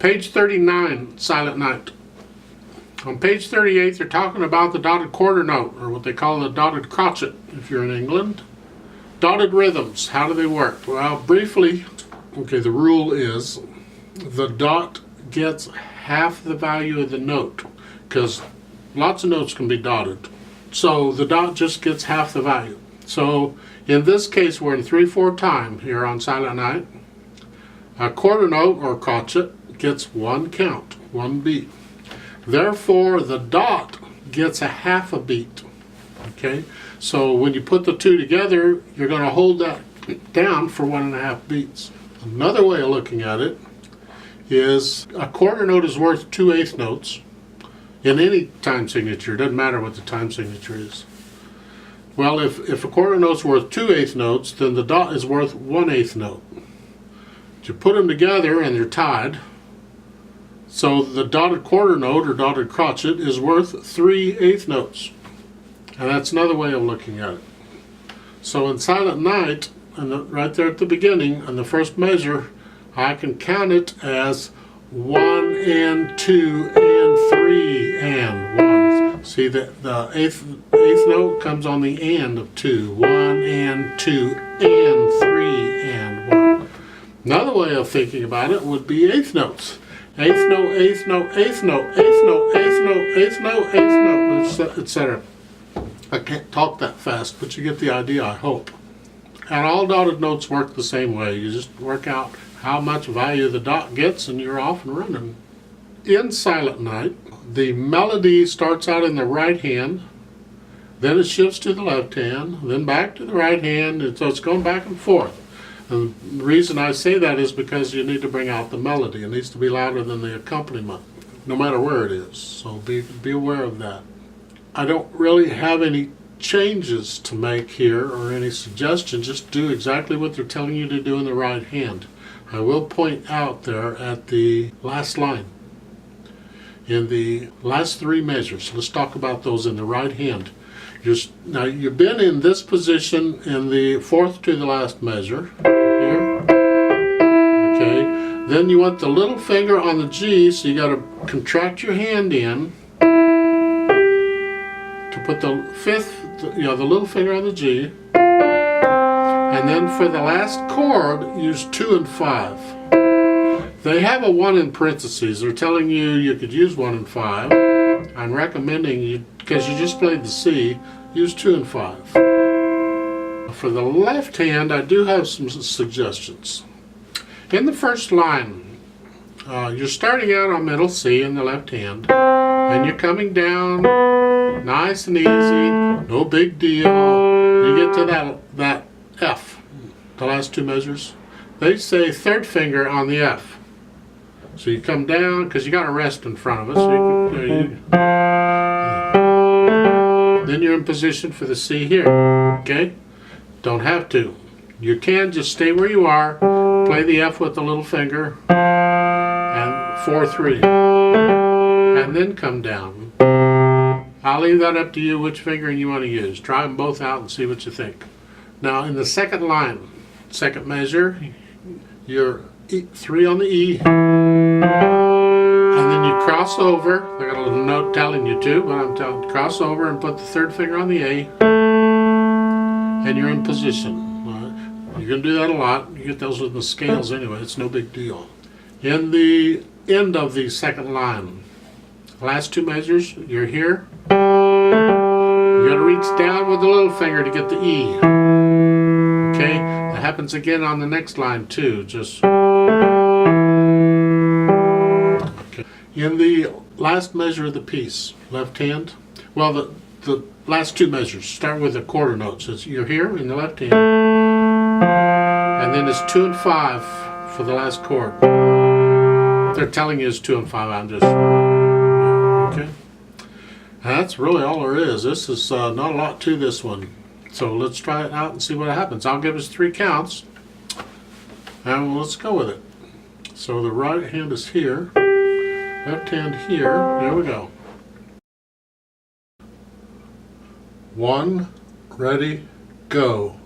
Page 39, Silent Night. On page 38, they're talking about the dotted quarter note, or what they call the dotted crotchet if you're in England. Dotted rhythms, how do they work? Well, briefly, okay, the rule is the dot gets half the value of the note, because lots of notes can be dotted. So the dot just gets half the value. So in this case, we're in 3/4 time here on Silent Night. A quarter note, or crotchet, gets one count, one beat. Therefore, the dot gets a half a beat. Okay, so when you put the two together, you're going to hold that down for 1.5 beats. Another way of looking at it is a quarter note is worth 2/8 notes in any time signature. It doesn't matter what the time signature is. Well, if a quarter note's worth 2/8 notes, then the dot is worth 1/8 note. You put them together and they're tied. So the dotted quarter note, or dotted crotchet, is worth 3/8 notes. And that's another way of looking at it. So in Silent Night, and right there at the beginning, on the first measure, I can count it as 1 and 2 and 3 and 1. See, the eighth note comes on the and of 2. 1 and 2 and 3 and 1. Another way of thinking about it would be eighth notes. Eighth note, eighth note, eighth note, eighth note, eighth note, eighth note, eighth note, etc. I can't talk that fast, but you get the idea, I hope. And all dotted notes work the same way. You just work out how much value the dot gets and you're off and running. In Silent Night, the melody starts out in the right hand, then it shifts to the left hand, then back to the right hand, and so it's going back and forth. And the reason I say that is because you need to bring out the melody. It needs to be louder than the accompaniment, no matter where it is. So be aware of that. I don't really have any changes to make here or any suggestions. Just do exactly what they're telling you to do in the right hand. I will point out there at the last line, in the last 3 measures, let's talk about those in the right hand. Now you've been in this position in the 4th to the last measure here. Okay, then you want the little finger on the G, so you got to contract your hand in to put the 5th, the little finger on the G, and then for the last chord use 2 and 5. They have a 1 in parentheses. They're telling you could use 1 and 5. I'm recommending you, because you just played the C, use 2 and 5. For the left hand, I do have some suggestions. In the first line, you're starting out on middle C in the left hand, and you're coming down nice and easy, no big deal. You get to that F, the last 2 measures. They say 3rd finger on the F. So you come down, because you got a rest in front of us. So then you're in position for the C here. Okay? Don't have to. You can just stay where you are, play the F with the little finger, and 4/3, and then come down. I'll leave that up to you which finger you want to use. Try them both out and see what you think. Now in the second line, second measure, you're 3 on the E, and then you cross over. I got a little note telling you to, but I'm telling you, cross over and put the 3rd finger on the A, and you're in position. You're going to do that a lot. You get those with the scales anyway. It's no big deal. In the end of the second line, last 2 measures, you're here. You got to reach down with the little finger to get the E. Okay, that happens again on the next line too. Just okay. In the last measure of the piece, left hand. Well, the last 2 measures start with a quarter note. So you're here in the left hand, and then it's 2 and 5 for the last chord. They're telling you it's 2 and 5. I'm just okay. That's really all there is. This is not a lot to this one. So let's try it out and see what happens. I'll give us 3 counts, and let's go with it. So the right hand is here, left hand here. There we go. 1, ready, go.